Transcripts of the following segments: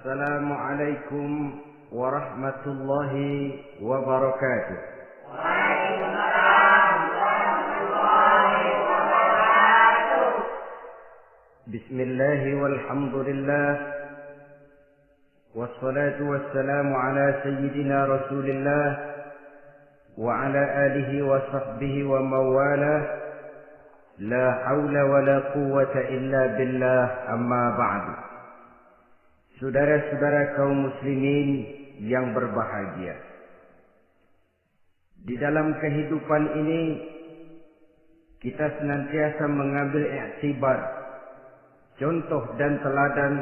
Assalamualaikum warahmatullahi wabarakatuh. Waalaikumsalam warahmatullahi wabarakatuh. Bismillah walhamdulillah. Wassalatu wassalamu ala sayyidina Rasulillah wa ala alihi wa sahbihi wa mawalah. La hawla wa la quwwata illa billah, amma ba'du. Saudara-saudara kaum muslimin yang berbahagia, di dalam kehidupan ini kita senantiasa mengambil iktibar, contoh dan teladan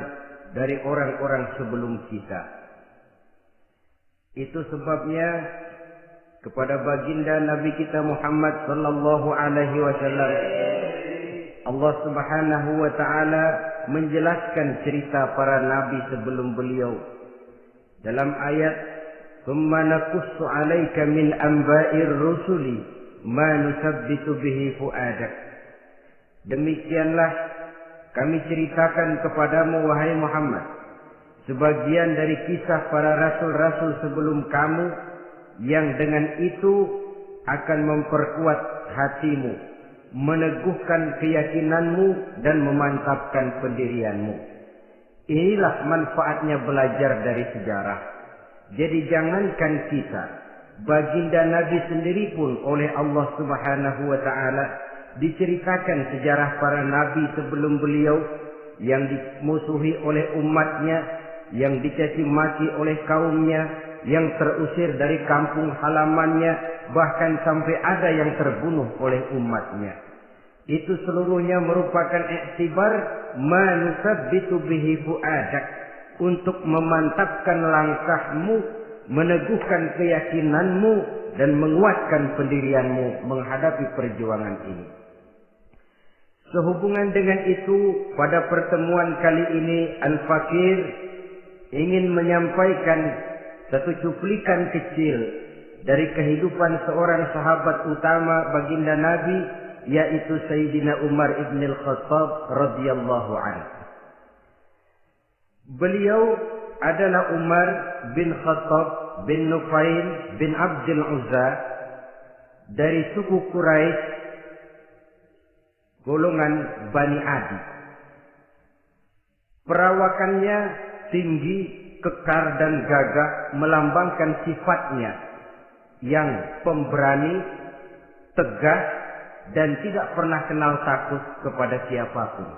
dari orang-orang sebelum kita. Itu sebabnya kepada baginda Nabi kita Muhammad sallallahu alaihi wasallam Allah Subhanahu wa taala menjelaskan cerita para nabi sebelum beliau dalam ayat "Tsumma naqussu 'alaika min anba'ir rusuli ma nusabbitu bihi fu'adak." Demikianlah kami ceritakan kepadamu wahai Muhammad sebagian dari kisah para rasul-rasul sebelum kamu yang dengan itu akan memperkuat hatimu, meneguhkan keyakinanmu dan memantapkan pendirianmu. Inilah manfaatnya belajar dari sejarah. Jadi jangankan kita, baginda Nabi sendiri pun oleh Allah Subhanahu wa taala diceritakan sejarah para nabi sebelum beliau yang dimusuhi oleh umatnya, yang dicaci maki oleh kaumnya, yang terusir dari kampung halamannya, bahkan sampai ada yang terbunuh oleh umatnya. Itu seluruhnya merupakan iktibar manusabbitu bihi fu'adak, untuk memantapkan langkahmu, meneguhkan keyakinanmu dan menguatkan pendirianmu menghadapi perjuangan ini. Sehubungan dengan itu, pada pertemuan kali ini Al-Fakir ingin menyampaikan satu cuplikan kecil dari kehidupan seorang sahabat utama baginda Nabi, yaitu Sayyidina Umar ibn al-Khattab radhiyallahu anhu. Beliau adalah Umar bin Khattab bin Nufail bin Abdul Uzza dari suku Quraisy, golongan Bani Adi. Perawakannya tinggi, kekar dan gagah, melambangkan sifatnya yang pemberani, tegas, dan tidak pernah kenal takut kepada siapapun.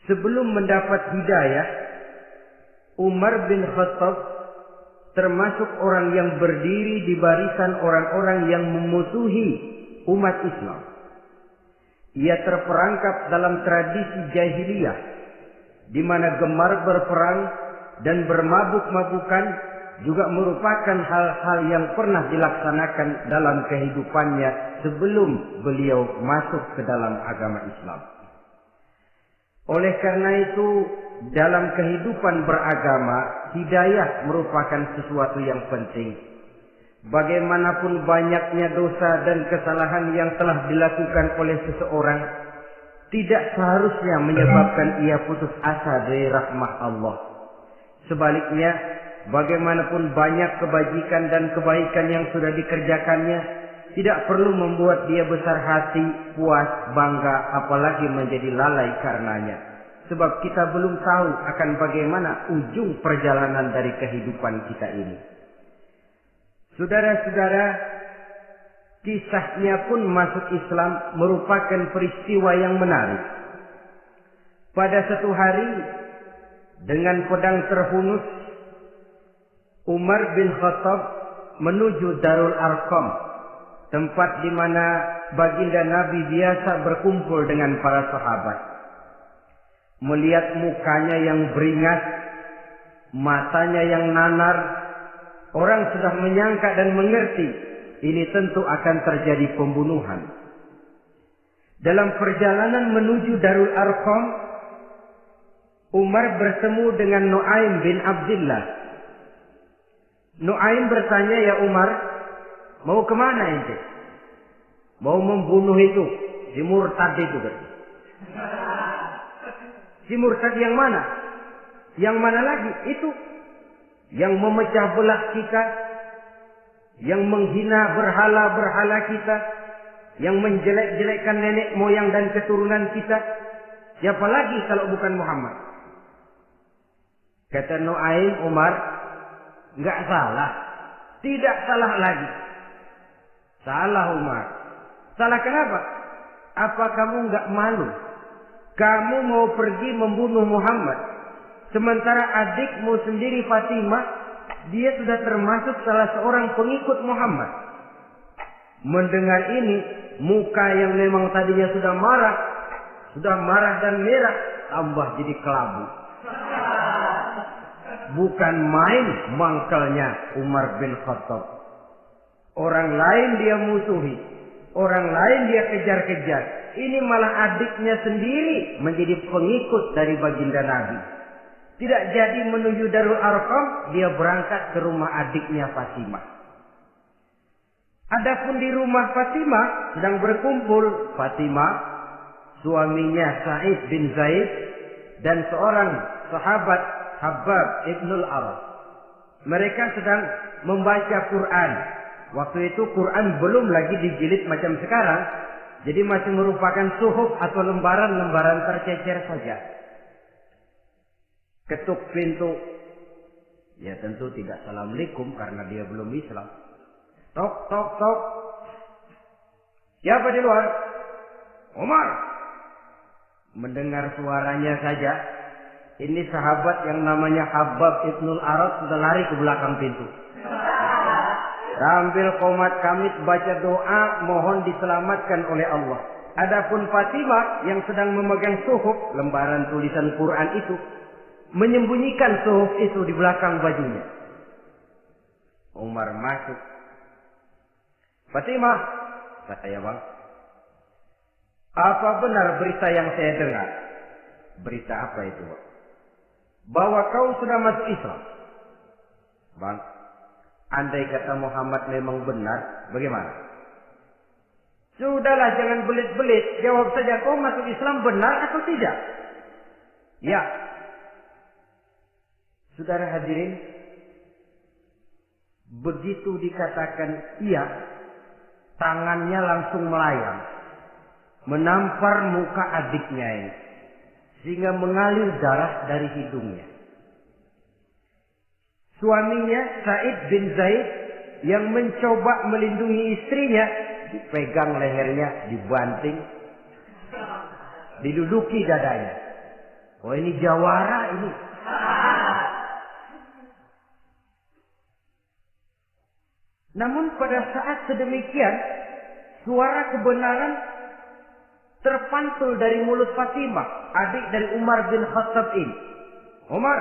Sebelum mendapat hidayah, Umar bin Khattab termasuk orang yang berdiri di barisan orang-orang yang memusuhi umat Islam. Ia terperangkap dalam tradisi jahiliyah, di mana gemar berperang dan bermabuk-mabukan juga merupakan hal-hal yang pernah dilaksanakan dalam kehidupannya sebelum beliau masuk ke dalam agama Islam. Oleh karena itu, dalam kehidupan beragama, hidayah merupakan sesuatu yang penting. Bagaimanapun banyaknya dosa dan kesalahan yang telah dilakukan oleh seseorang, tidak seharusnya menyebabkan ia putus asa dari rahmat Allah. Sebaliknya, bagaimanapun banyak kebajikan dan kebaikan yang sudah dikerjakannya, tidak perlu membuat dia besar hati, puas, bangga, apalagi menjadi lalai karenanya. Sebab kita belum tahu akan bagaimana ujung perjalanan dari kehidupan kita ini. Saudara-saudara, kisahnya pun masuk Islam merupakan peristiwa yang menarik. Pada satu hari, dengan pedang terhunus, Umar bin Khattab menuju Darul Arqam, tempat di mana baginda Nabi biasa berkumpul dengan para sahabat. Melihat mukanya yang beringas, matanya yang nanar, orang sudah menyangka dan mengerti ini tentu akan terjadi pembunuhan. Dalam perjalanan menuju Darul Arqam, Umar bertemu dengan Nu'aim bin Abdullah. Nu'aim bertanya, "Ya Umar, mau kemana ente?" "Mau membunuh itu, si murtad itu." "Si murtad yang mana?" Yang mana lagi? Itu yang memecah belah kita, yang menghina berhala-berhala kita, yang menjelek-jelekkan nenek moyang dan keturunan kita. Siapa lagi kalau bukan Muhammad? Kata Nuaim Umar, enggak salah. Tidak salah lagi. Salah Umar. Salah kenapa? Apa kamu enggak malu? Kamu mau pergi membunuh Muhammad. Sementara adikmu sendiri Fatimah, dia sudah termasuk salah seorang pengikut Muhammad. Mendengar ini, muka yang memang tadinya sudah marah dan merah, tambah jadi kelabu. Bukan main mangkalnya Umar bin Khattab. Orang lain dia musuhi, orang lain dia kejar-kejar. Ini malah adiknya sendiri menjadi pengikut dari baginda Nabi. Tidak jadi menuju Darul Arqam, dia berangkat ke rumah adiknya Fatimah. Adapun di rumah Fatimah sedang berkumpul Fatimah, suaminya Sa'id bin Zaid, dan seorang sahabat Habbab ibnul Arab. Mereka sedang membaca Quran. Waktu itu Quran belum lagi dijilid macam sekarang, jadi masih merupakan suhuf atau lembaran-lembaran tercecer saja. Ketuk pintu. Ya tentu tidak assalamualaikum karena dia belum Islam. Tok, tok, tok. Siapa di luar? Umar. Mendengar suaranya saja, ini sahabat yang namanya Habbab ibnul Arab sudah lari ke belakang pintu. Sambil qomat kamit baca doa mohon diselamatkan oleh Allah. Adapun Fatimah yang sedang memegang suhuf, lembaran tulisan Quran itu, menyembunyikan suhuf itu di belakang bajunya. Umar masuk. Fatimah, kata ya bang, apa benar berita yang saya dengar? Berita apa itu bang? Bahwa kau sudah masuk Islam. Bang, andai kata Muhammad memang benar, bagaimana? Sudahlah, jangan belit-belit. Jawab saja, kau masuk Islam benar atau tidak? Ya. Saudara hadirin, begitu dikatakan iya, tangannya langsung melayang, menampar muka adiknya ini, sehingga mengalir darah dari hidungnya. Suaminya Sa'id bin Zaid yang mencoba melindungi istrinya, dipegang lehernya, dibanting, diduduki dadanya. Oh ini jawara ini. Namun pada saat sedemikian, suara kebenaran terpantul dari mulut Fatimah, adik dari Umar bin Khattab ini. Umar,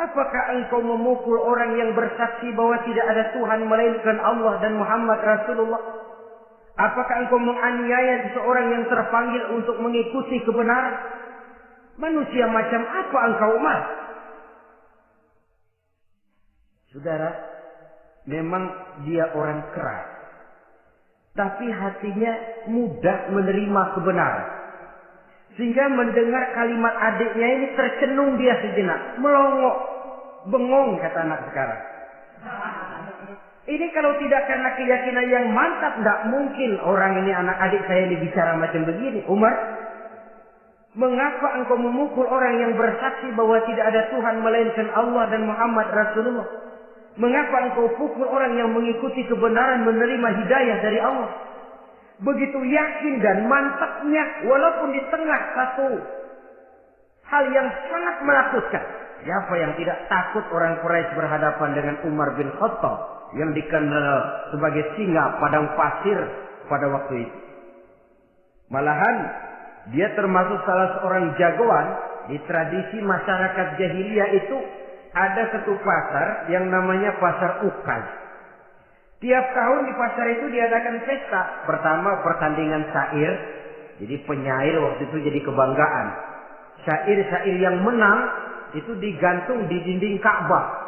apakah engkau memukul orang yang bersaksi bahwa tidak ada Tuhan melainkan Allah dan Muhammad Rasulullah? Apakah engkau menganiaya seseorang yang terpanggil untuk mengikuti kebenaran? Manusia macam apa engkau, Umar? Saudara, memang dia orang keras, tapi hatinya mudah menerima kebenaran. Sehingga mendengar kalimat adiknya ini tercenung dia sejenak, melongok, bengong kata anak sekarang. Ini kalau tidak karena keyakinan yang mantap, tidak mungkin orang ini, anak adik saya ini bicara macam begini. Umar, mengapa engkau memukul orang yang bersaksi bahwa tidak ada Tuhan melainkan Allah dan Muhammad Rasulullah? Mengapa engkau pukul orang yang mengikuti kebenaran, menerima hidayah dari Allah? Begitu yakin dan mantapnya, walaupun di tengah satu hal yang sangat menakutkan. Siapa yang tidak takut orang Quraisy berhadapan dengan Umar bin Khattab yang dikenal sebagai singa padang pasir pada waktu itu? Malahan dia termasuk salah seorang jagoan di tradisi masyarakat jahiliyah itu. Ada satu pasar yang namanya pasar Ukaz. Tiap tahun di pasar itu diadakan pesta. Pertama pertandingan syair. Jadi penyair waktu itu jadi kebanggaan. Syair-syair yang menang itu digantung di dinding Ka'bah.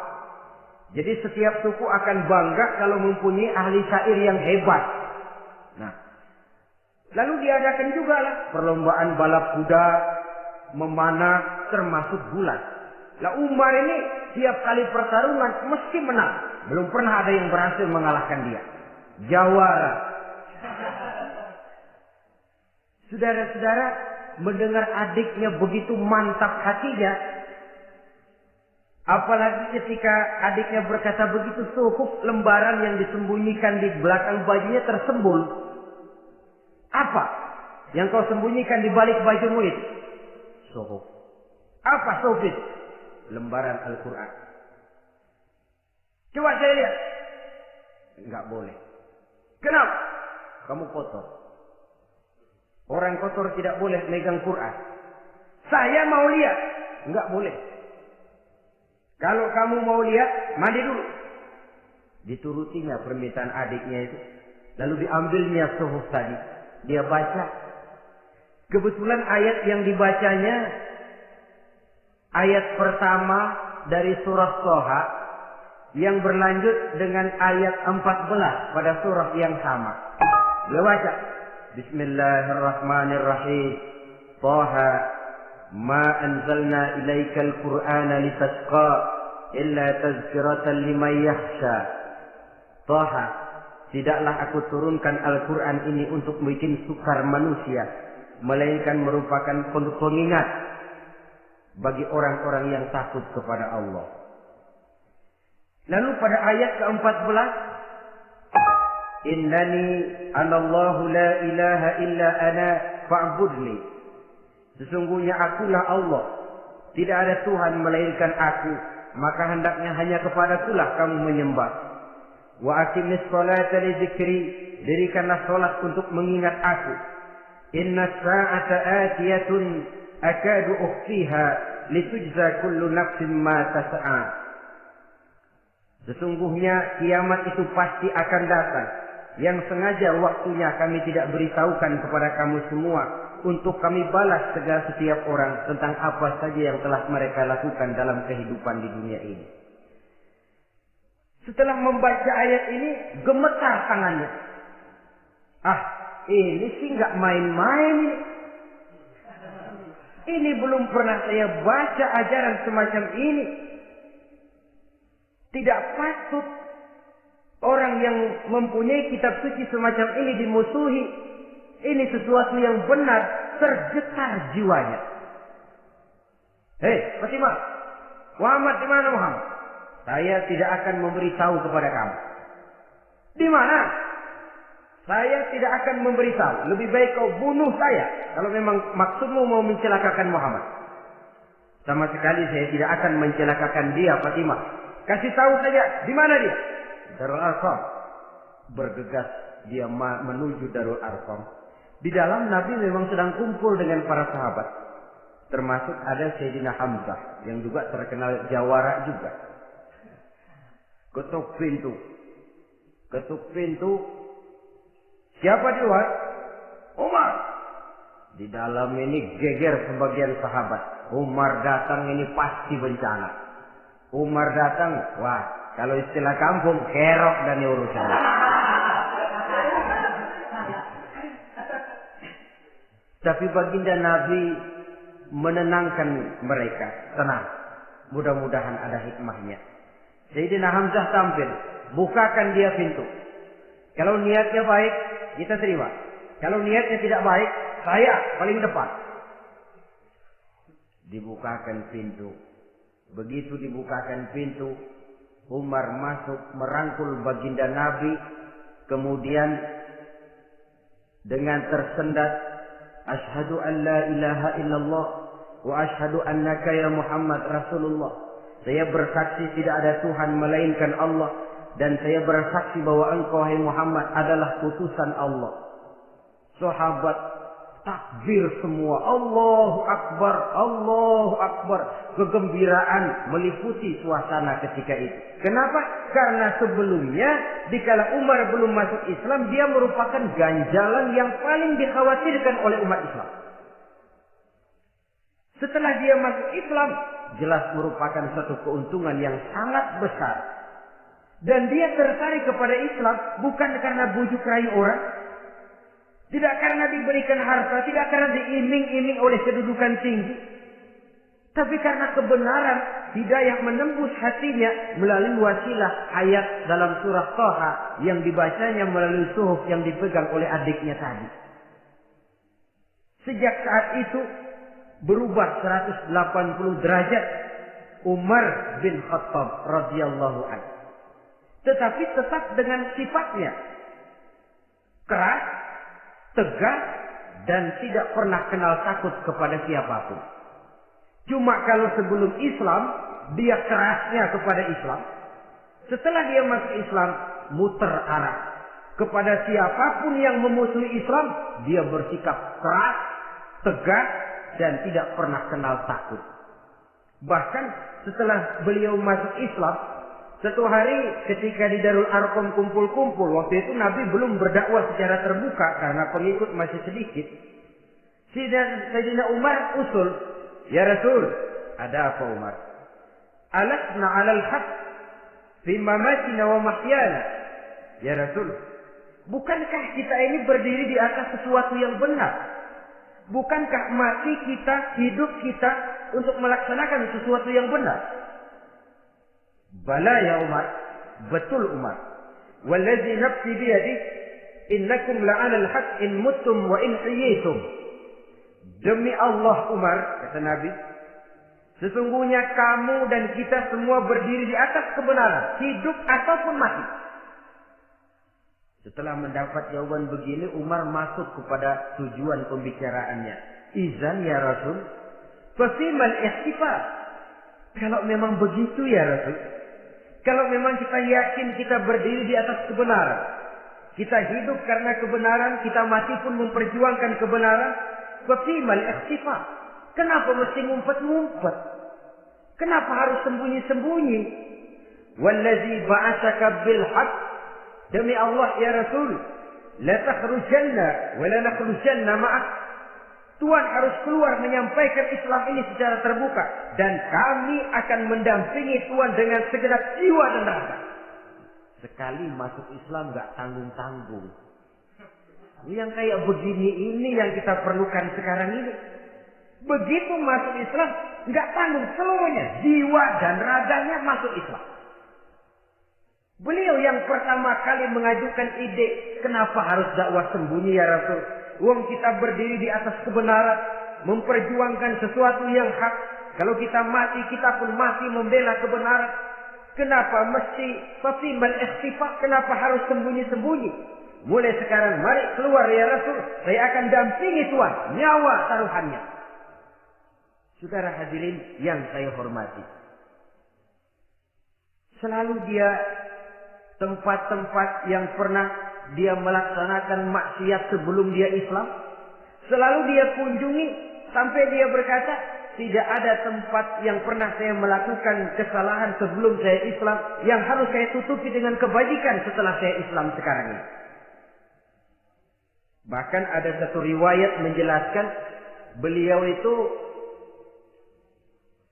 Jadi setiap suku akan bangga kalau mempunyai ahli syair yang hebat. Nah, lalu diadakan juga lah perlombaan balap kuda, memanah, termasuk gulat. Lah Umar ini tiap kali pertarungan mesti menang. Belum pernah ada yang berhasil mengalahkan dia. Jawara. Saudara-saudara, mendengar adiknya begitu mantap hatinya, apalagi ketika adiknya berkata begitu, suhuf lembaran yang disembunyikan di belakang bajunya tersembul. Apa yang kau sembunyikan di balik bajumu itu? Suhuf. Apa suhuf itu? Lembaran Al-Quran. Coba saya lihat. Enggak boleh. Kenapa? Kamu kotor. Orang kotor tidak boleh megang Quran. Saya mau lihat. Enggak boleh. Kalau kamu mau lihat, mandi dulu. Diturutinya permintaan adiknya itu. Lalu diambilnya suhuf tadi. Dia baca. Kebetulan ayat yang dibacanya ayat pertama dari surah Thaha yang berlanjut dengan ayat 14 pada surah yang sama. Dia baca, Bismillahirrahmanirrahim. Thaha ma anzalna ilaikal Qur'ana litasqa illa tazkiratan liman yakhsha. Thaha, tidaklah aku turunkan Al-Quran ini untuk bikin sukar manusia, melainkan merupakan pengingat bagi orang-orang yang takut kepada Allah. Lalu pada ayat ke-14, Innani anallahu la ilaha illa ana fa'budni. Sesungguhnya akulah Allah, tidak ada Tuhan melainkan aku, maka hendaknya hanya kepadakulah kamu menyembah. Wa aqimis sholata li dzikri, dirikanlah salat untuk mengingat aku. Inna sa'ata atiyatun akadu ukhfiha litujza kullu nafsin ma tas'a. Sesungguhnya kiamat itu pasti akan datang, yang sengaja waktunya kami tidak beritahukan kepada kamu semua, untuk kami balas segala setiap orang tentang apa saja yang telah mereka lakukan dalam kehidupan di dunia ini. Setelah membaca ayat ini, gemetar tangannya. Ini sih nggak main-main ini. Ini belum pernah saya baca ajaran semacam ini. Tidak patut orang yang mempunyai kitab suci semacam ini dimusuhi. Ini sesuatu yang benar, tergetar jiwanya. Hei, Fatimah, Muhammad di mana Muhammad? Saya tidak akan memberitahu kepada kamu. Di mana? Saya tidak akan memberitahu. Lebih baik kau bunuh saya kalau memang maksudmu mau mencelakakan Muhammad. Sama sekali saya tidak akan mencelakakan dia, Fatimah. Kasih tahu saja di mana dia. Darul Arqam. Bergegas dia menuju Darul Arqam. Di dalam Nabi memang sedang kumpul dengan para sahabat. Termasuk ada Sayyidina Hamzah yang juga terkenal jawara juga. Ketuk pintu. Ketuk pintu. Siapa di luar? Umar. Di dalam ini geger sebagian sahabat. Umar datang ini pasti bencana. Umar datang, wah, kalau istilah kampung, kerok dan urusan. Tapi baginda Nabi menenangkan mereka. Tenang, mudah-mudahan ada hikmahnya. Sayyidina Hamzah tampil, bukakan dia pintu. Kalau niatnya baik, kita terima. Kalau niatnya tidak baik, saya paling depan. Dibukakan pintu. Begitu dibukakan pintu, Umar masuk merangkul baginda Nabi. Kemudian dengan tersendat, Asyhadu an la ilaha illallah wa asyhadu annaka ya Muhammad Rasulullah. Saya bersaksi tidak ada Tuhan melainkan Allah, dan saya bersaksi bahwa engkau hai Muhammad adalah utusan Allah. Sahabat takbir semua, Allahu Akbar, Allahu Akbar. Kegembiraan meliputi suasana ketika itu. Kenapa? Karena sebelumnya dikala Umar belum masuk Islam, dia merupakan ganjalan yang paling dikhawatirkan oleh umat Islam. Setelah dia masuk Islam, jelas merupakan suatu keuntungan yang sangat besar. Dan dia tertarik kepada Islam bukan karena bujuk rayu orang, tidak karena diberikan harta, tidak karena diiming-iming oleh kedudukan tinggi, Tapi karena kebenaran, hidayah menembus hatinya melalui wasilah ayat dalam surah Thaha yang dibacanya melalui suhuf yang dipegang oleh adiknya tadi. Sejak saat itu berubah 180 derajat Umar bin Khattab radhiyallahu anhu. Tetapi tetap dengan sifatnya keras, tegas, dan tidak pernah kenal takut kepada siapapun. Cuma kalau sebelum Islam, dia kerasnya kepada Islam. Setelah dia masuk Islam, muter arah. Kepada siapapun yang memusuhi Islam, dia bersikap keras, tegas, dan tidak pernah kenal takut. Bahkan setelah beliau masuk Islam, satu hari ketika di Darul Arqam kumpul-kumpul, waktu itu Nabi belum berdakwah secara terbuka karena pengikut masih sedikit. Sayyidina Umar usul, "Ya Rasul, ada apa Umar? Alasna 'alal haq fi mamatina wa mahyana." Ya Rasul, bukankah kita ini berdiri di atas sesuatu yang benar? Bukankah mati kita, hidup kita untuk melaksanakan sesuatu yang benar? Bala ya Umar, betul Umar. Wallazi nafsi biyadi, innakum la'alal haq in muttum wa in hiyitum. Demi Allah Umar, kata Nabi, sesungguhnya kamu dan kita semua berdiri di atas kebenaran, hidup ataupun mati. Setelah mendapat jawaban begini, Umar masuk kepada tujuan pembicaraannya. Izan ya Rasul, fasimal ihtifal. Kalau memang begitu ya Rasul, kalau memang kita yakin kita berdiri di atas kebenaran, kita hidup karena kebenaran, kita mati pun memperjuangkan kebenaran, fasimal ihtifal. Kenapa mesti ngumpet-ngumpet? Kenapa harus sembunyi-sembunyi? Wallazi ba'atsaka bil haqq, demi Allah ya Rasul, la takhrujanna wa la nakhrujanna ma'ak. Tuhan harus keluar menyampaikan Islam ini secara terbuka, dan kami akan mendampingi Tuhan dengan segenap jiwa dan raga. Sekali masuk Islam gak tanggung-tanggung. Yang kayak begini ini yang kita perlukan sekarang ini. Begitu masuk Islam, gak tanggung seluruhnya, jiwa dan raganya masuk Islam. Beliau yang pertama kali mengajukan ide, kenapa harus dakwah sembunyi ya Rasul? Wong kita berdiri di atas kebenaran, memperjuangkan sesuatu yang hak. Kalau kita mati, kita pun mati membela kebenaran. Kenapa mesti fasimal ikhtifaq? Kenapa harus sembunyi-sembunyi? Mulai sekarang mari keluar ya Rasul, saya akan dampingi Tuhan, nyawa taruhannya. Saudara hadirin yang saya hormati, selalu dia tempat-tempat yang pernah dia melaksanakan maksiat sebelum dia Islam, selalu dia kunjungi sampai dia berkata, tidak ada tempat yang pernah saya melakukan kesalahan sebelum saya Islam yang harus saya tutupi dengan kebajikan setelah saya Islam sekarang ini. Bahkan ada satu riwayat menjelaskan beliau itu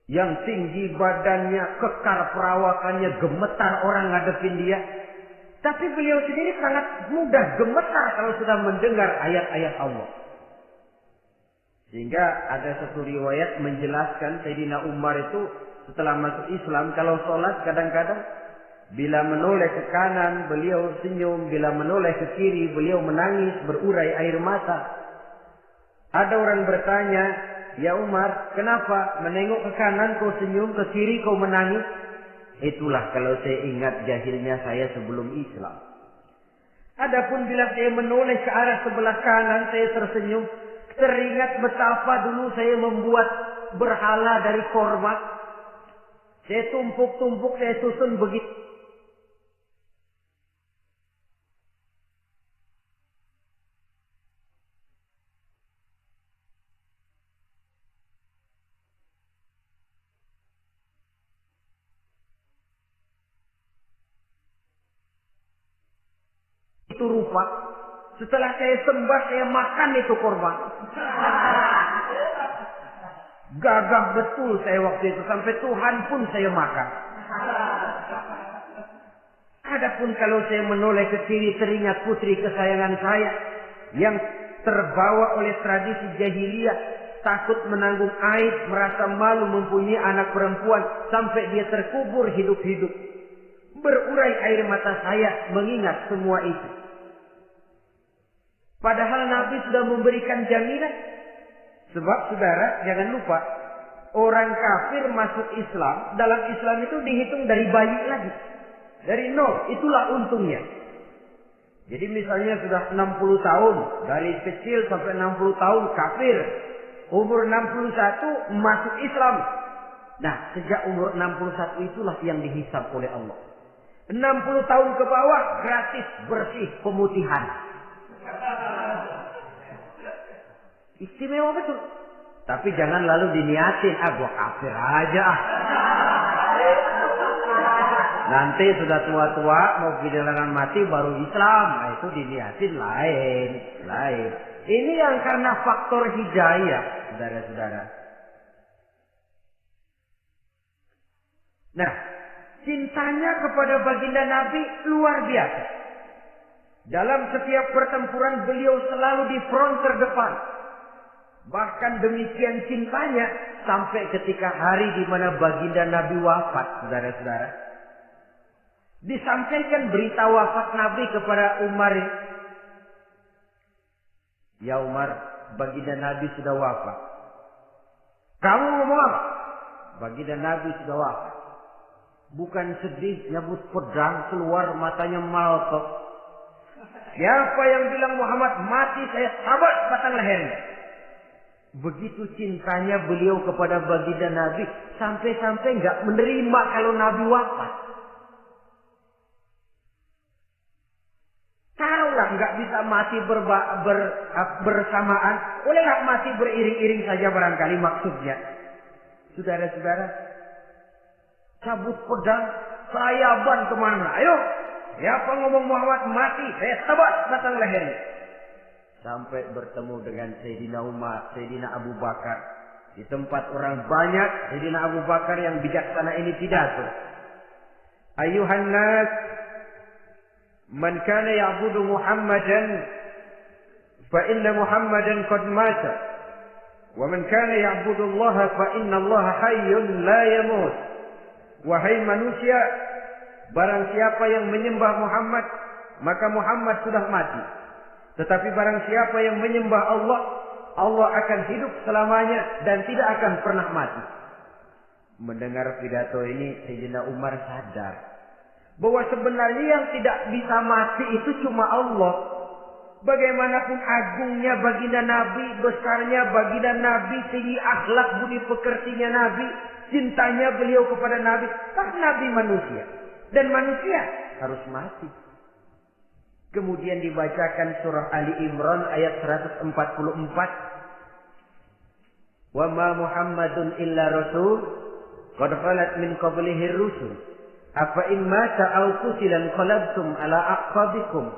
yang tinggi badannya, kekar perawakannya, gemetar orang ngadepin dia. Tapi beliau sendiri sangat mudah gemetar kalau sudah mendengar ayat-ayat Allah. Sehingga ada satu riwayat menjelaskan Sayyidina Umar itu setelah masuk Islam, kalau sholat kadang-kadang bila menoleh ke kanan beliau senyum, bila menoleh ke kiri beliau menangis berurai air mata. Ada orang bertanya, ya Umar, kenapa menengok ke kanan kau senyum, ke kiri kau menangis? Itulah kalau saya ingat jahilnya saya sebelum Islam. Adapun bila saya menoleh ke arah sebelah kanan saya tersenyum, teringat betapa dulu saya membuat berhala dari korma. Saya tumpuk-tumpuk, saya susun begitu. Itu rupa. Setelah saya sembah, saya makan itu korban. Gagah betul saya waktu itu. Sampai Tuhan pun saya makan. Adapun kalau saya menoleh ke kiri, teringat putri kesayangan saya yang terbawa oleh tradisi jahiliyah. takut menanggung aib, merasa malu mempunyai anak perempuan sampai dia terkubur hidup-hidup. Berurai air mata saya mengingat semua itu. Padahal Nabi sudah memberikan jaminan. Sebab saudara jangan lupa, orang kafir masuk Islam, dalam Islam itu dihitung dari bayi lagi. Dari nol, itulah untungnya. Jadi misalnya sudah 60 tahun, dari kecil sampai 60 tahun kafir. Umur 61 masuk Islam. Nah, sejak umur 61 itulah yang dihisab oleh Allah. 60 tahun ke bawah gratis bersih pemutihan. Istimewa betul. Tapi jangan lalu diniatin, gua kafir aja ah. Nanti sudah tua-tua mau giliran mati baru Islam. Nah, itu diniatin lain. Ini yang karena faktor hidayah, saudara-saudara. Nah, cintanya kepada baginda Nabi luar biasa. Dalam setiap pertempuran beliau selalu di front terdepan. Bahkan demikian cintanya sampai ketika hari di mana baginda Nabi wafat, saudara-saudara. Disampaikan berita wafat Nabi kepada Umar. Ya Umar, baginda Nabi sudah wafat. Kamu ngomong apa? Baginda Nabi sudah wafat. Bukan sedih, nyabut pedang, keluar matanya malotok. Siapa yang bilang Muhammad mati, saya sabot batang lehernya. Begitu cintanya beliau kepada baginda Nabi, sampai-sampai nggak menerima kalau Nabi wafat. Taruhlah nggak bisa mati bersamaan, bolehlah mati beriring-iring saja barangkali maksudnya. Saudara-saudara, cabut pedang, saya ban kemana? Ayo, siapa ngomong Muhammad mati, saya tebas batang lehernya. Sampai bertemu dengan Sayyidina Umar, Sayyidina Abu Bakar. Di tempat orang banyak, Sayyidina Abu Bakar yang bijaksana ini pidato. Ayuhan nas, man kana ya'budu Muhammadan fa inna Muhammadan qad mata. Wa man kana ya'budu Allah fa inna Allah hayyun la yamut. Wahai manusia, barang siapa yang menyembah Muhammad, maka Muhammad sudah mati. Tetapi barang siapa yang menyembah Allah, Allah akan hidup selamanya dan tidak akan pernah mati. Mendengar pidato ini, Sayyidina Umar sadar bahwa sebenarnya yang tidak bisa mati itu cuma Allah. Bagaimanapun agungnya baginda Nabi, besarnya baginda Nabi, tinggi akhlak budi pekertinya Nabi, cintanya beliau kepada Nabi, kan Nabi manusia. Dan manusia harus mati. Kemudian dibacakan surah Ali Imran ayat 144. Wa ma Muhammadun illa rasul qad khalat min qablihi rusul afa in mata aw qutila qalabtum ala aqabikum.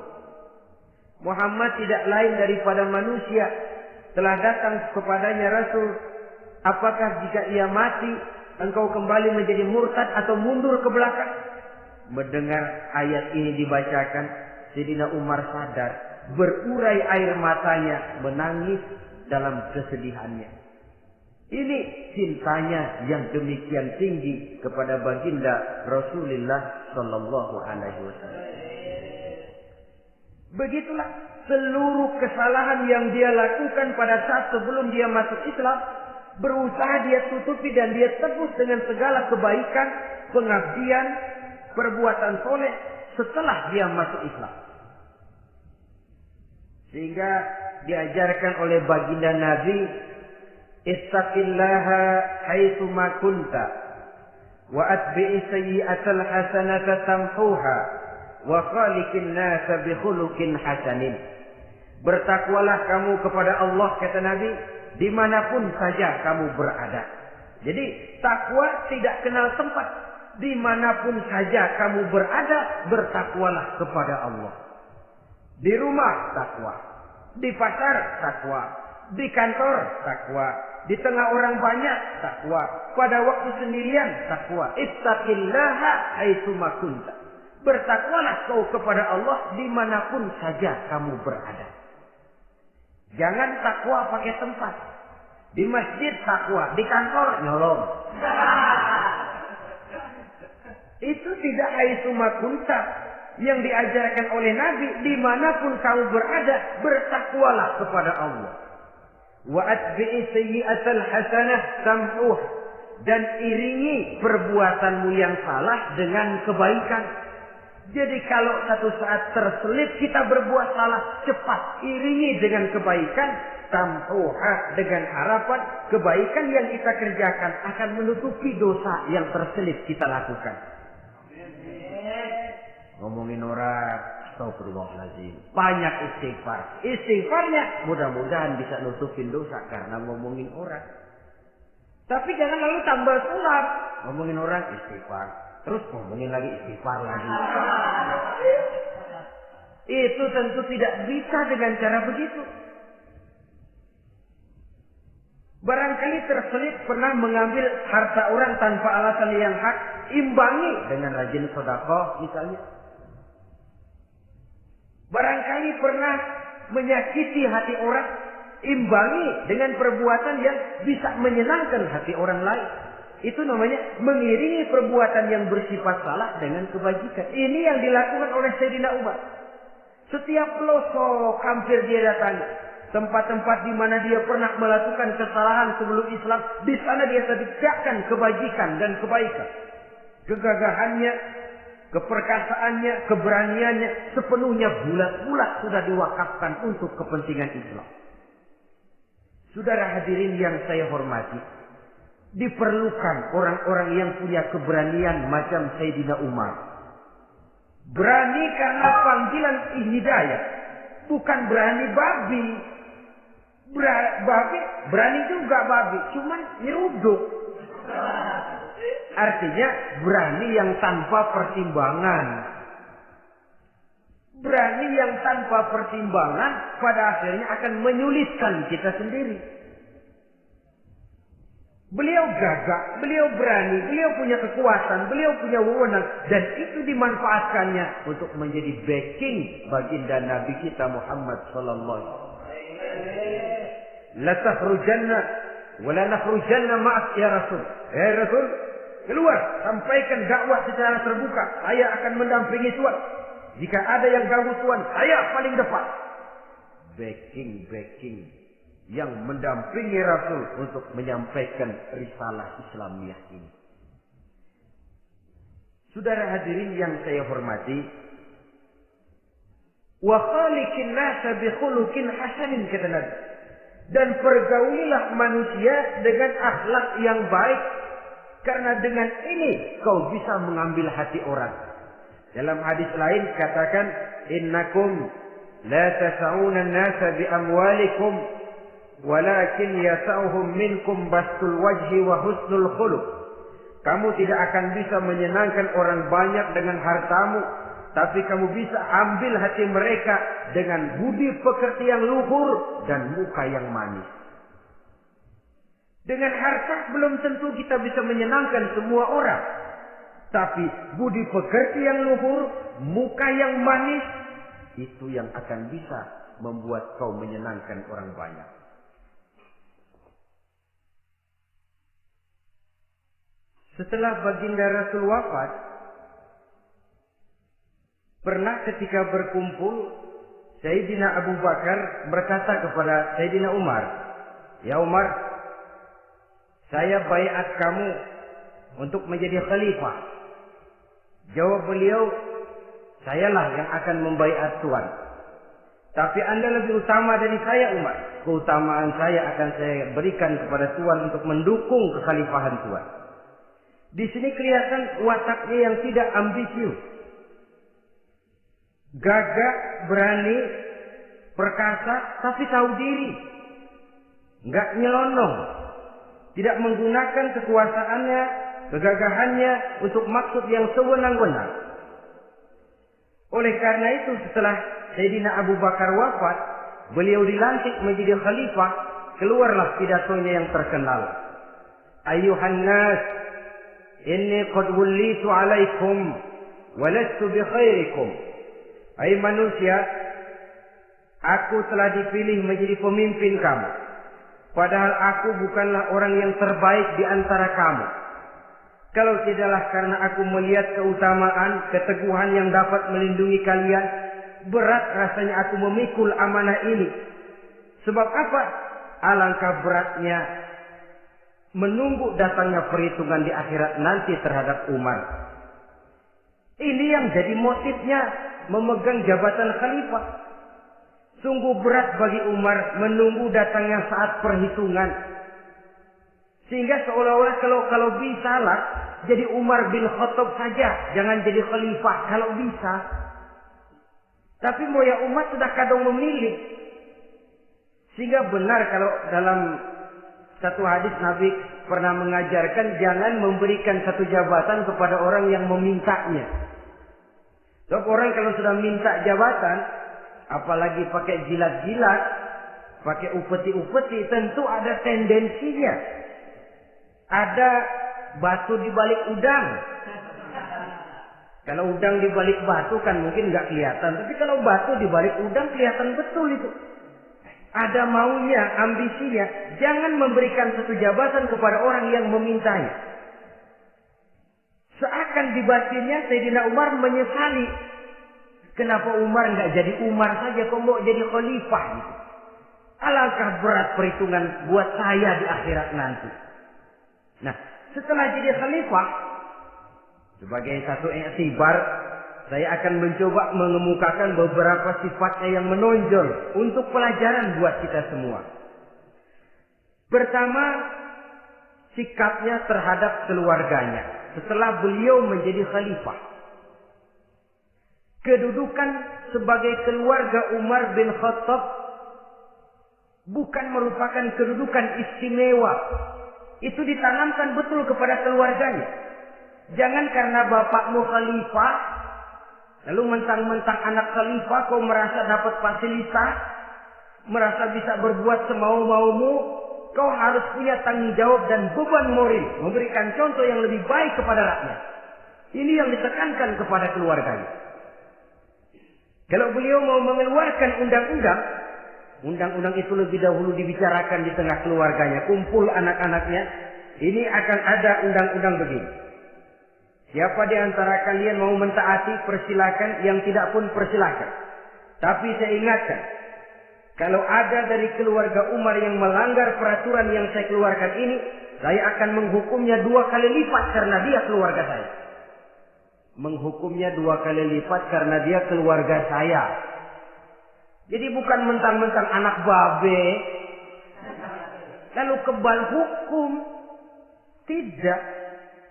Muhammad tidak lain daripada manusia, telah datang kepadanya rasul. Apakah jika ia mati engkau kembali menjadi murtad atau mundur ke belakang? Mendengar ayat ini dibacakan, Sayyidina Umar sadar, berurai air matanya, menangis dalam kesedihannya. Ini cintanya yang demikian tinggi kepada baginda Rasulullah sallallahu alaihi wasallam. Begitulah seluruh kesalahan yang dia lakukan pada saat sebelum dia masuk Islam, berusaha dia tutupi dan dia tebus dengan segala kebaikan, pengabdian, perbuatan soleh setelah dia masuk Islam. Sehingga diajarkan oleh baginda Nabi, ittaqillaha haitsu ma kunta wa atbi'i sayyi'atal hasanata tamhuha wa khaliqin nasa bi khuluqin hasanin. Bertakwalah kamu kepada Allah, kata Nabi, dimanapun saja kamu berada. Jadi takwa tidak kenal tempat. Dimanapun saja kamu berada, bertakwalah kepada Allah. Di rumah takwa, di pasar takwa, di kantor takwa, di tengah orang banyak takwa, pada waktu sendirian takwa. Ittaqillaha haitsu ma kunta. Bertakwalah kau kepada Allah dimanapun saja kamu berada. Jangan takwa pakai tempat. Di masjid takwa, di kantor nyolong. Itu tidak haitsuma kunta yang diajarkan oleh Nabi. Dimanapun kamu berada, bertakwalah kepada Allah. Wa atbi'i sayyi'atal hasanah tamhuh, dan iringi perbuatanmu yang salah dengan kebaikan. Jadi kalau satu saat terselip kita berbuat salah, cepat iringi dengan kebaikan, tamhuha, dengan harapan kebaikan yang kita kerjakan akan menutupi dosa yang terselip kita lakukan. Ngomongin orang, astagfirullahaladzim, banyak istighfar. Istighfarnya mudah-mudahan bisa nutupin dosa karena ngomongin orang. Tapi jangan lalu tambah sulap. Ngomongin orang istighfar, terus ngomongin lagi istighfar lagi. Itu tentu tidak bisa dengan cara begitu. Barangkali terselip pernah mengambil harta orang tanpa alasan yang hak, imbangi dengan rajin sedekah misalnya. Barangkali pernah menyakiti hati orang, imbangi dengan perbuatan yang bisa menyenangkan hati orang lain. Itu namanya mengiringi perbuatan yang bersifat salah dengan kebajikan. Ini yang dilakukan oleh Sayyidina Umar. Setiap pelosok hampir dia datangi. Tempat-tempat di mana dia pernah melakukan kesalahan sebelum Islam, di sana dia tegakkan kebajikan dan kebaikan. Kegagahannya, keperkasaannya, keberaniannya sepenuhnya bulat-bulat sudah diwakafkan untuk kepentingan Islam. Saudara hadirin yang saya hormati, diperlukan orang-orang yang punya keberanian macam Sayyidina Umar. Berani karena panggilan hidayah, bukan berani babi. Berani juga babi, cuman nyeruduk. Artinya berani yang tanpa pertimbangan. Berani yang tanpa pertimbangan pada akhirnya akan menyulitkan kita sendiri. Beliau gagah, beliau berani, beliau punya kekuatan, beliau punya wewenang, dan itu dimanfaatkannya untuk menjadi backing baginda Nabi kita Muhammad sallallahu alaihi wasallam. La takhrujanna wa la nakhrujanna ma'ak ya Rasul. Ya Rasul, keluar, sampaikan dakwah secara terbuka. Saya akan mendampingi Tuhan. Jika ada yang ganggu Tuhan, saya paling depan. Backing yang mendampingi Rasul untuk menyampaikan risalah Islamiyah ini. Saudara hadirin yang saya hormati, wa khaliqin nasa bi khuluqin hasanin, kata Nabi. Dan pergaulilah manusia dengan akhlak yang baik, karena dengan ini kau bisa mengambil hati orang. Dalam hadis lain katakan, innakum la tas'una an-nasa bi amwalikum walakin yas'uhum minkum bastul wajhi wa husnul khuluq. Kamu tidak akan bisa menyenangkan orang banyak dengan hartamu, tapi kamu bisa ambil hati mereka dengan budi pekerti yang luhur dan muka yang manis. Dengan harta belum tentu kita bisa menyenangkan semua orang. Tapi budi pekerti yang luhur, muka yang manis, itu yang akan bisa membuat kau menyenangkan orang banyak. Setelah baginda Rasul wafat, pernah ketika berkumpul, Sayyidina Abu Bakar berkata kepada Sayyidina Umar, "Ya Umar, saya baiat kamu untuk menjadi khalifah." Jawab beliau, "Sayalah yang akan membaiat Tuhan. Tapi Anda lebih utama dari saya, Umar. Keutamaan saya akan saya berikan kepada Tuhan untuk mendukung kekhalifahan Tuhan." Di sini kelihatan wataknya yang tidak ambisius. Gagah, berani, perkasa, tapi tahu diri. Enggak nyelonong. Tidak menggunakan kekuasaannya, kegagahannya untuk maksud yang sewenang-wenang. Oleh karena itu setelah Sayyidina Abu Bakar wafat, beliau dilantik menjadi khalifah, keluarlah pidatonya yang terkenal. Ayuhan nas, inni qad wullitu alaikum wa lastu bi khairikum. Hai manusia, aku telah dipilih menjadi pemimpin kamu. padahal aku bukanlah orang yang terbaik di antara kamu. Kalau tidaklah karena aku melihat keutamaan, keteguhan yang dapat melindungi kalian, berat rasanya aku memikul amanah ini. Sebab apa? Alangkah beratnya menunggu datangnya perhitungan di akhirat nanti terhadap Umar. Ini yang jadi motifnya memegang jabatan khalifah. Sungguh berat bagi Umar menunggu datangnya saat perhitungan. Sehingga seolah-olah kalau bisa lah jadi Umar bin Khattab saja, jangan jadi khalifah kalau bisa. Tapi moya umat sudah kadang memilih. Sehingga benar kalau dalam satu hadis Nabi pernah mengajarkan jangan memberikan satu jabatan kepada orang yang memintanya. Sebab orang kalau sudah minta jabatan, apalagi pakai jilat-jilat, pakai upeti-upeti, tentu ada tendensinya. Ada batu di balik udang. Kalau udang di balik batu kan mungkin nggak kelihatan, tapi kalau batu di balik udang kelihatan betul itu. Ada maunya, ambisinya. Jangan memberikan satu jabatan kepada orang yang memintanya. Seakan di batinnya Sayyidina Umar menyesali. Kenapa Umar nggak jadi Umar saja, kok mau jadi khalifah? Gitu. Alangkah berat perhitungan buat saya di akhirat nanti. Nah, setelah jadi khalifah, sebagai satu iktibar, saya akan mencoba mengemukakan beberapa sifatnya yang menonjol untuk pelajaran buat kita semua. Pertama, sikapnya terhadap keluarganya setelah beliau menjadi khalifah. Kedudukan sebagai keluarga Umar bin Khattab bukan merupakan kedudukan istimewa. Itu ditanamkan betul kepada keluarganya. Jangan karena bapakmu khalifah, lalu mentang-mentang anak khalifah kau merasa dapat fasilitas, merasa bisa berbuat semau-maumu, kau harus punya tanggung jawab dan beban moral, memberikan contoh yang lebih baik kepada rakyat. Ini yang ditekankan kepada keluarganya. Kalau beliau mau mengeluarkan undang-undang, undang-undang itu lebih dahulu dibicarakan di tengah keluarganya, kumpul anak-anaknya, ini akan ada undang-undang begini. Siapa di antara kalian mau mentaati, persilakan, yang tidak pun persilakan. Tapi saya ingatkan, kalau ada dari keluarga Umar yang melanggar peraturan yang saya keluarkan ini, saya akan menghukumnya 2 kali lipat karena dia keluarga saya. Menghukumnya 2 kali lipat karena dia keluarga saya. Jadi bukan mentang-mentang anak babe, lalu kebal hukum. Tidak.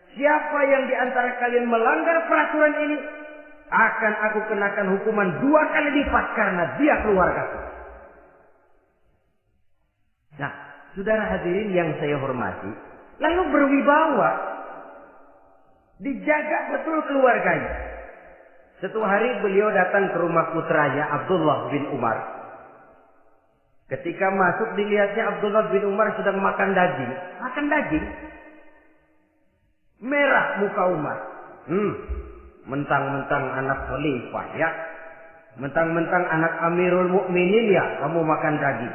Siapa yang di antara kalian melanggar peraturan ini, akan aku kenakan hukuman 2 kali lipat karena dia keluargaku. Nah, saudara hadirin yang saya hormati, lalu berwibawa, dijaga betul keluarganya. Satu hari beliau datang ke rumah putranya Abdullah bin Umar. Ketika masuk dilihatnya Abdullah bin Umar sedang makan daging. Makan daging. Merah muka Umar. Mentang-mentang anak khalifah ya. Mentang-mentang anak Amirul Mukminin ya kamu makan daging.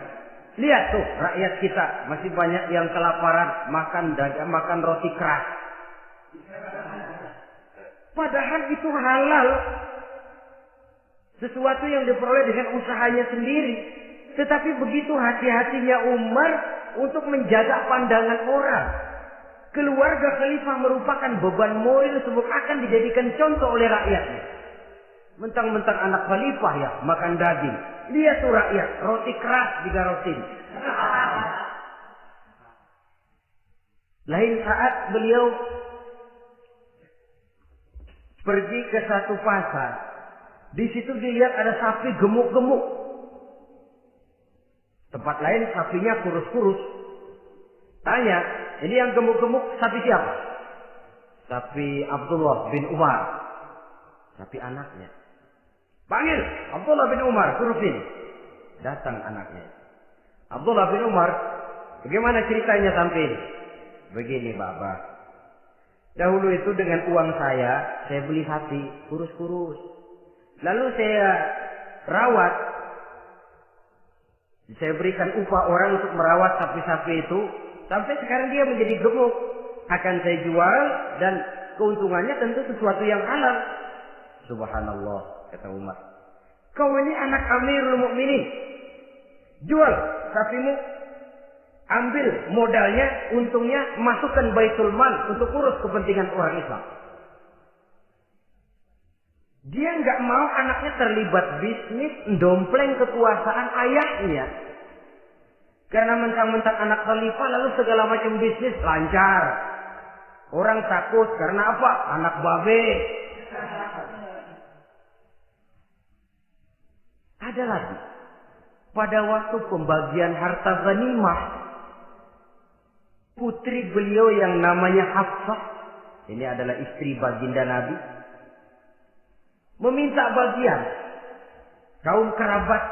Lihat tuh rakyat kita masih banyak yang kelaparan makan daging, makan roti keras. Padahal itu halal. Sesuatu yang diperoleh dengan usahanya sendiri. Tetapi begitu hati-hatinya Umar untuk menjaga pandangan orang. Keluarga khalifah merupakan beban moral sebab akan dijadikan contoh oleh rakyatnya. Mentang-mentang anak khalifah ya makan daging. Lihat tuh rakyat, roti keras digarotin. Lain saat beliau pergi ke satu pasar. Di situ dilihat ada sapi gemuk-gemuk. Tempat lain sapinya kurus-kurus. Tanya, ini yang gemuk-gemuk sapi siapa? Sapi Abdullah bin Umar. Sapi anaknya. Panggil Abdullah bin Umar, suruh sini. Datang anaknya. Abdullah bin Umar, bagaimana ceritanya sampai ini? Begini Bapak. Dahulu itu dengan uang saya beli sapi kurus-kurus. Lalu saya rawat Saya berikan upah orang untuk merawat sapi-sapi itu. Sampai sekarang dia menjadi gemuk. Akan saya jual dan keuntungannya tentu sesuatu yang halal. Subhanallah, kata Umar. Kau ini anak Amirul Mukminin. Jual sapimu. Ambil modalnya, untungnya, masukkan Baitul Mal untuk urus kepentingan orang Islam. Dia nggak mau anaknya terlibat bisnis, dompleng kekuasaan ayahnya. Karena mentang-mentang anak khalifah lalu segala macam bisnis lancar. Orang takut karena apa? Anak babe. Ada lagi. Pada waktu pembagian harta ghanimah, putri beliau yang namanya Hafsah, ini adalah istri baginda Nabi, meminta bagian. Kaum kerabat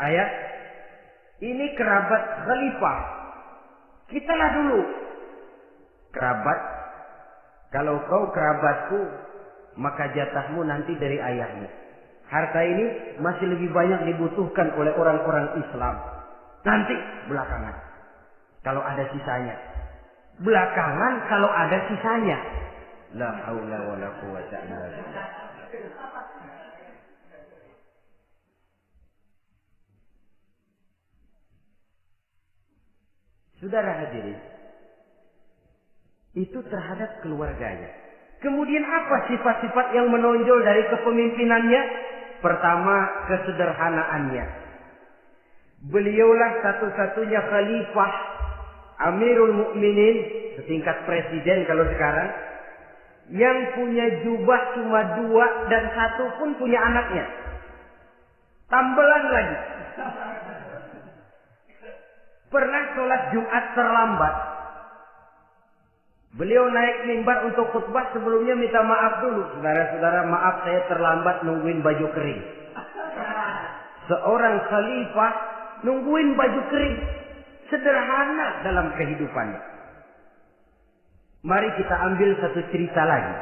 ayah, ini kerabat khalifah, kitalah dulu kerabat. Kalau kau kerabatku, maka jatahmu nanti dari ayahmu. Harta ini masih lebih banyak dibutuhkan oleh orang-orang Islam. Nanti belakangan, kalau ada sisanya. Belakangan kalau ada sisanya. La haula wala quwwata illa billah. Saudara hadirin, itu terhadap keluarganya. Kemudian apa sifat-sifat yang menonjol dari kepemimpinannya? Pertama, kesederhanaannya. Beliaulah satu-satunya khalifah, Amirul Mukminin, setingkat presiden kalau sekarang, yang punya jubah cuma 2 dan 1 pun punya anaknya. Tambelan lagi. Pernah sholat Jumat terlambat. Beliau naik mimbar untuk khutbah, sebelumnya minta maaf dulu. Saudara-saudara, maaf saya terlambat nungguin baju kering. Seorang khalifah nungguin baju kering. Sederhana dalam kehidupannya. Mari kita ambil satu cerita lagi.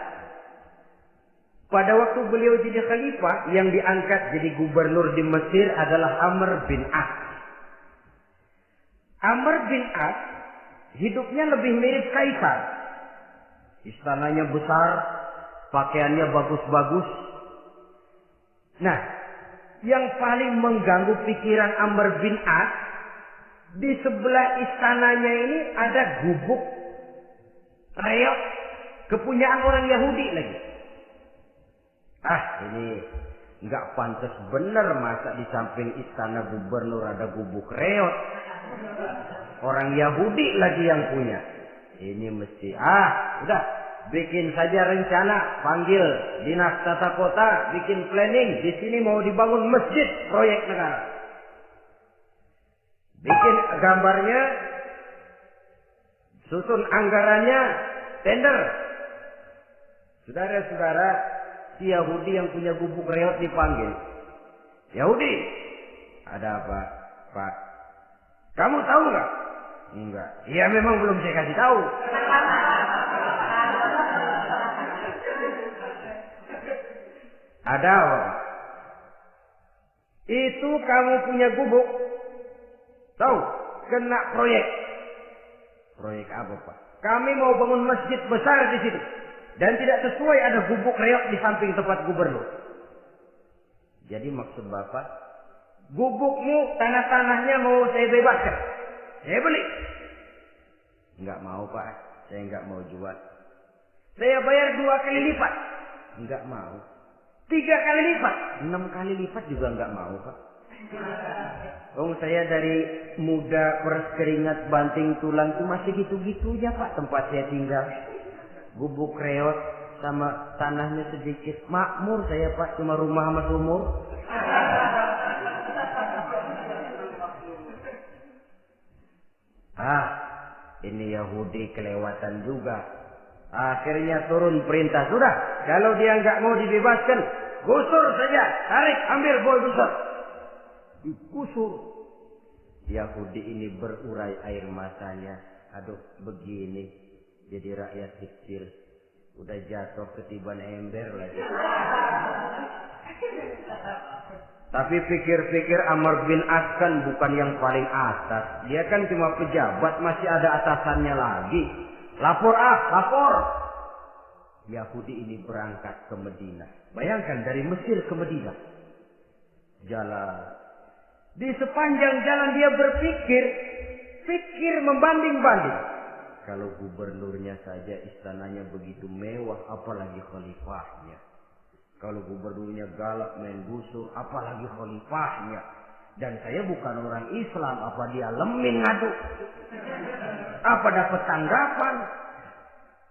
Pada waktu beliau jadi khalifah, yang diangkat jadi gubernur di Mesir adalah Amr bin As. Amr bin As hidupnya lebih mirip kaisar. Istananya besar, pakaiannya bagus-bagus. Nah, yang paling mengganggu pikiran Amr bin As, di sebelah istananya ini ada gubuk reok kepunyaan orang Yahudi lagi. Ini nggak pantas bener, masa di samping istana gubernur ada gubuk reok. Orang Yahudi lagi yang punya. Ini mesti, udah, bikin saja rencana, panggil dinas tata kota, bikin planning. Di sini mau dibangun masjid, proyek negara. Bikin gambarnya, susun anggarannya, tender. Saudara-saudara, si Yahudi yang punya gubuk reot dipanggil. Yahudi, ada apa, Pak? Kamu tahu nggak? Enggak. Ya memang belum saya kasih tahu. Ada apa? Itu kamu punya gubuk. Tahu? Kena proyek. Proyek apa, Pak? Kami mau bangun masjid besar di situ. Dan tidak sesuai ada gubuk reok di samping tempat gubernur. Jadi maksud Bapak, gubukmu, tanah-tanahnya mau saya bebaskan. Saya beli. Enggak mau, Pak. Saya enggak mau jual. Saya bayar 2 kali lipat. Enggak mau. 3 kali lipat. 6 kali lipat juga enggak mau, Pak. Saya dari muda peres keringat banting tulang itu masih gitu-gitunya, Pak, tempat saya tinggal. Gubuk reot sama tanahnya sedikit. Makmur saya, Pak, cuma rumah sama sumur. Ini Yahudi kelewatan juga. Akhirnya turun perintah, sudah, kalau dia nggak mau dibebaskan, gusur saja, tarik, ambil bulldozer. Digusur. Yahudi ini berurai air matanya. Aduh, begini jadi rakyat kecil, udah jatuh ketiban ember lagi. Tapi pikir-pikir Amr bin As kan bukan yang paling atas. Dia kan cuma pejabat, masih ada atasannya lagi. Lapor lapor. Yahudi ini berangkat ke Madinah. Bayangkan dari Mesir ke Madinah. Jalan. Di sepanjang jalan dia berpikir membanding-banding. Kalau gubernurnya saja istananya begitu mewah, apalagi khalifahnya. Kalau gubernurnya galak main gusur, apalagi khalifahnya. Dan saya bukan orang Islam, apa dia lemin ngadu? Apa dapat tanggapan?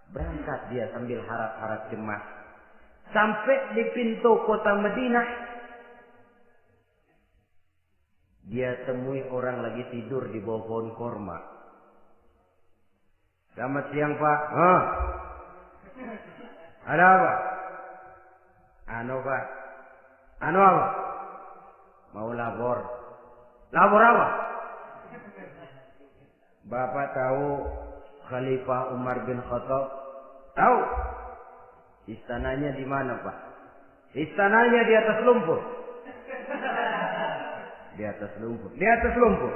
Berangkat dia sambil harap-harap cemas. Sampai di pintu kota Madinah, dia temui orang lagi tidur di bawah pohon korma. Selamat siang, Pak. Ada apa? Pak. Apa? Mau lapor. Lapor apa? Bapak tahu Khalifah Umar bin Khattab? Tahu? Istananya di mana, Pak? Istananya di atas lumpur. Di atas lumpur. Di atas lumpur.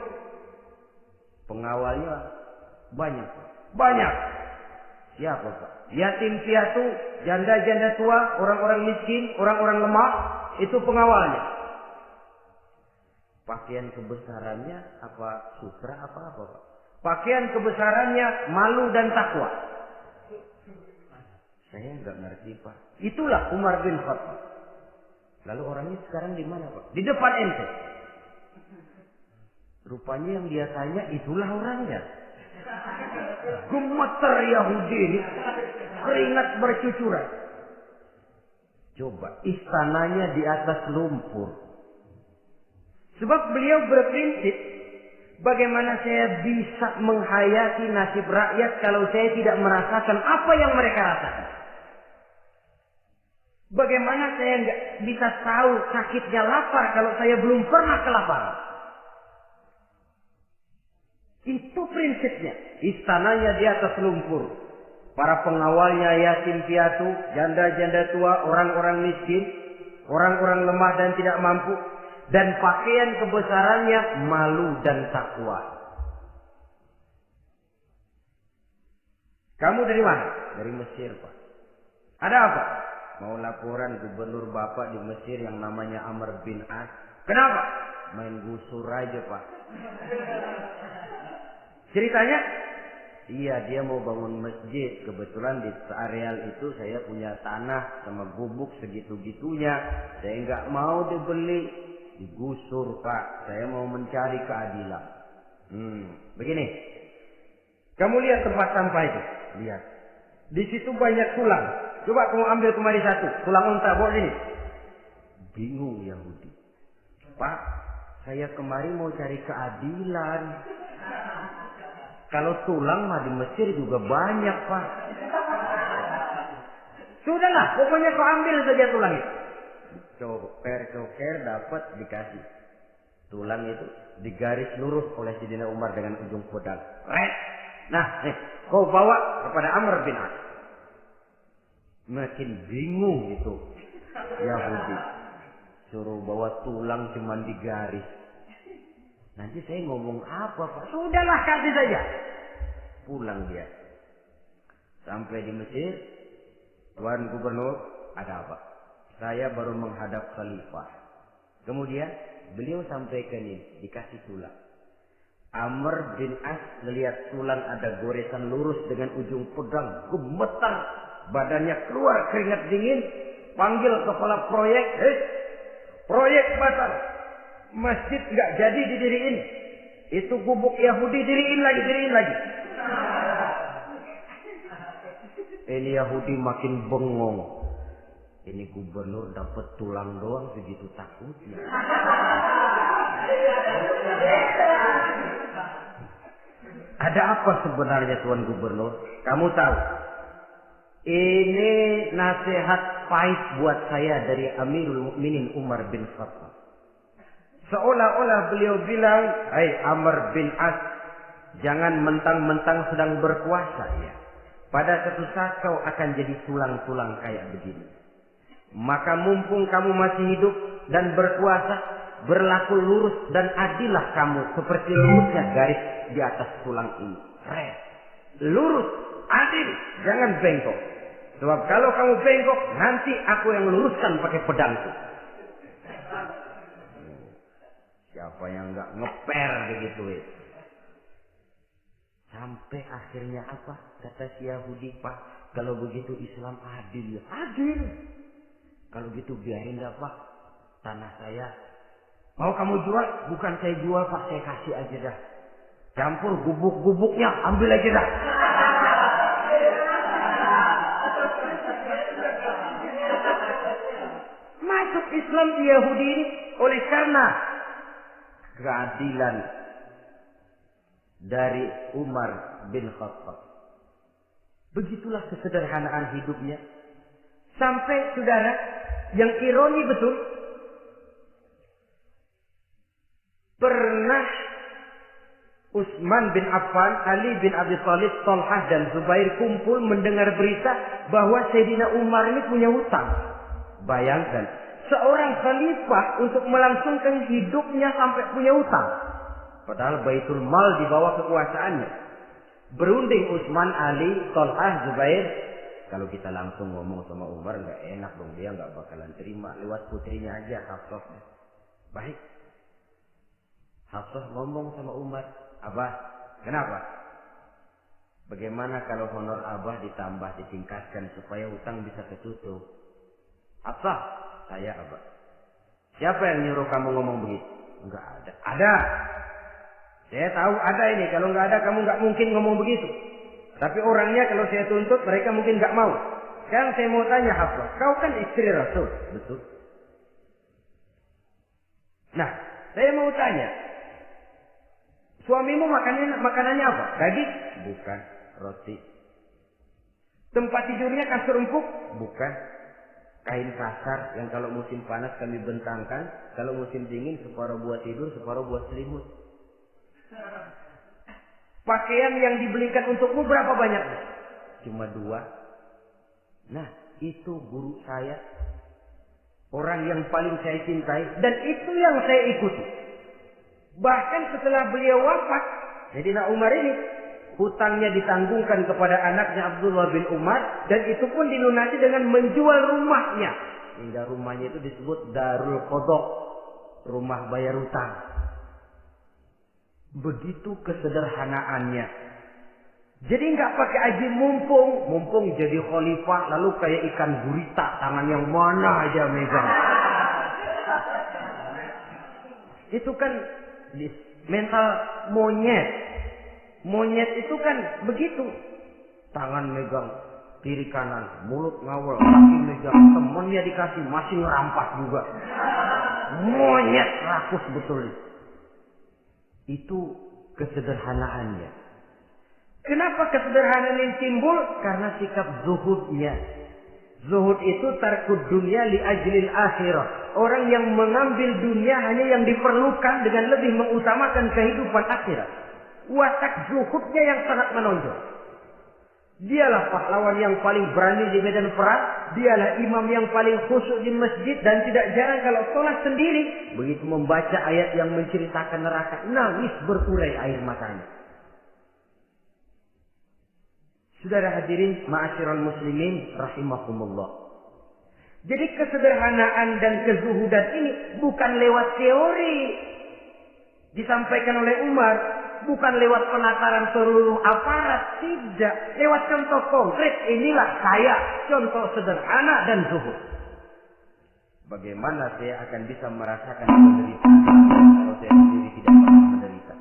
Pengawalnya banyak, Pak. Banyak. Siapa, Pak? Yatim piatu, janda-janda tua, orang-orang miskin, orang-orang lemah, itu pengawalnya. Pakaian kebesarannya apa sutra apa, Pak? Pakaian kebesarannya malu dan takwa. Saya nggak ngerti, Pak. Itulah Umar bin Khattab. Lalu orangnya sekarang di mana, Pak? Di depan ente. Rupanya yang dia tanya itulah orangnya. Gemeter Yahudi ini, keringat bercucuran. Coba, istananya di atas lumpur. Sebab beliau berprinsip, bagaimana saya bisa menghayati nasib rakyat kalau saya tidak merasakan apa yang mereka rasakan? Bagaimana saya nggak bisa tahu sakitnya lapar kalau saya belum pernah kelaparan? Itu prinsipnya. Istananya di atas lumpur. Para pengawalnya yatim piatu, janda-janda tua, orang-orang miskin, orang-orang lemah dan tidak mampu. Dan pakaian kebesarannya malu dan takwa. Kamu dari mana? Dari Mesir, Pak. Ada apa? Mau laporan gubernur Bapak di Mesir yang namanya Amr bin As. Kenapa? Main gusur aja, Pak. Ceritanya? Iya, dia mau bangun masjid. Kebetulan di areal itu saya punya tanah sama gubuk segitu-gitunya. Saya nggak mau dibeli, digusur, Pak. Saya mau mencari keadilan. Begini. Kamu lihat tempat sampah itu? Lihat. Di situ banyak tulang. Coba kamu ambil kemari satu. Tulang unta, bawa sini. Bingung Yahudi. Pak, saya kemari mau cari keadilan. Kalau tulang mah di Mesir juga banyak, Pak. Sudahlah, pokoknya kau ambil saja tulang itu. Coker dapat dikasih. Tulang itu digaris lurus oleh Sidina Umar dengan ujung pedang. Nah, kau bawa kepada Amr bin As. Makin bingung itu Yahudi. Suruh bawa tulang cuman digaris. Nanti saya ngomong apa, Pak? Sudahlah, kasih saja. Pulang dia. Sampai di Mesir. Tuan Gubernur, ada apa? Saya baru menghadap khalifah. Kemudian beliau sampaikan ini, dikasih tulang. Amr bin As melihat tulang ada goresan lurus dengan ujung pedang. Gemetar. Badannya keluar keringat dingin. Panggil kepala proyek. Proyek batal. Masjid nggak jadi didiriin. Itu gubuk Yahudi diriin lagi. Ini Yahudi makin bengong. Ini gubernur dapat tulang doang segitu takutnya. Ada apa sebenarnya Tuan Gubernur? Kamu tahu? Ini nasihat pahit buat saya dari Amirul Mukminin Umar bin Khattab. Seolah-olah beliau bilang, "Hai Amr bin As, jangan mentang-mentang sedang berkuasa ya. Pada suatu saat kau akan jadi tulang-tulang kayak begini. Maka mumpung kamu masih hidup dan berkuasa, berlaku lurus dan adillah kamu seperti lurusnya garis di atas tulang ini. Lurus, adil, jangan bengkok. Sebab kalau kamu bengkok, nanti aku yang luruskan pakai pedangku. Siapa yang nggak ngeper begitu? Sampai akhirnya apa? Kata si Yahudi, Pak, kalau begitu Islam adil ya. Adil. Kalau gitu biarin dah, Pak. Tanah saya. Mau kamu jual? Bukan saya jual, Pak. Saya kasih aja dah. Campur gubuk-gubuknya. Ambil aja dah. Masuk Islam di Yahudi ini oleh karena keadilan dari Umar bin Khattab. Begitulah kesederhanaan hidupnya. Sampai saudara, yang ironi betul, pernah Utsman bin Affan, Ali bin Abi Thalib, Thalhah dan Zubair kumpul mendengar berita bahwa Sayyidina Umar ini punya hutang. Bayangkan, seorang khalifah untuk melangsungkan hidupnya sampai punya hutang. Padahal Baitul Mal di bawah kekuasaannya. Berunding Utsman, Ali, Thalhah, Zubair. Kalau kita langsung ngomong sama Umar nggak enak dong, dia nggak bakalan terima. Lewat putrinya aja, Hafsah. Baik. Hafsah ngomong sama Umar, Abah, kenapa? Bagaimana kalau honor Abah ditambah, ditingkatkan supaya hutang bisa ketutup? Hafsah, saya Abah. Siapa yang nyuruh kamu ngomong begitu? Enggak ada. Ada. Saya tahu ada ini. Kalau nggak ada, kamu nggak mungkin ngomong begitu. Tapi orangnya kalau saya tuntut, mereka mungkin nggak mau. Sekarang saya mau tanya Hafsah, kau kan istri Rasul, betul? Nah, saya mau tanya, suamimu makanannya apa? Daging? Bukan. Roti. Tempat tidurnya kasur empuk? Bukan. Kain kasar yang kalau musim panas kami bentangkan, kalau musim dingin separuh buat tidur, separuh buat selimut. Pakaian yang dibelikan untukmu berapa banyak? Cuma 2. Nah, itu guru saya. Orang yang paling saya cintai. Dan itu yang saya ikuti. Bahkan setelah beliau wafat, Sayyidina Umar ini, hutangnya ditanggungkan kepada anaknya Abdullah bin Umar. Dan itu pun dilunasi dengan menjual rumahnya. Hingga rumahnya itu disebut Darul Qadha, rumah bayar hutang. Begitu kesederhanaannya. Jadi nggak pakai aji mumpung jadi khalifah lalu kayak ikan gurita, tangan yang mana aja megang. Itu kan mental monyet. Monyet itu kan begitu. Tangan megang kiri kanan, mulut ngawal, kaki megang, temennya dikasih masih ngerampas juga. Monyet rakus betul. Itu kesederhanaannya. Kenapa kesederhanaan ini timbul? Karena sikap zuhudnya. Zuhud itu tarkud dunia li ajlil akhirah. Orang yang mengambil dunia hanya yang diperlukan dengan lebih mengutamakan kehidupan akhirat. Watak zuhudnya yang sangat menonjol. Dialah pahlawan yang paling berani di medan perang. Dialah imam yang paling khusyuk di masjid. Dan tidak jarang kalau sholat sendiri, begitu membaca ayat yang menceritakan neraka, nangis berurai air matanya. Saudara hadirin ma'asyiral muslimin rahimakumullah. Jadi kesederhanaan dan kezuhudan ini bukan lewat teori disampaikan oleh Umar, bukan lewat penataran seluruh aparat, tidak, lewat contoh konkret. Inilah saya, contoh sederhana dan zuhud. Bagaimana saya akan bisa merasakan penderitaan kalau saya sendiri tidak pernah menderita?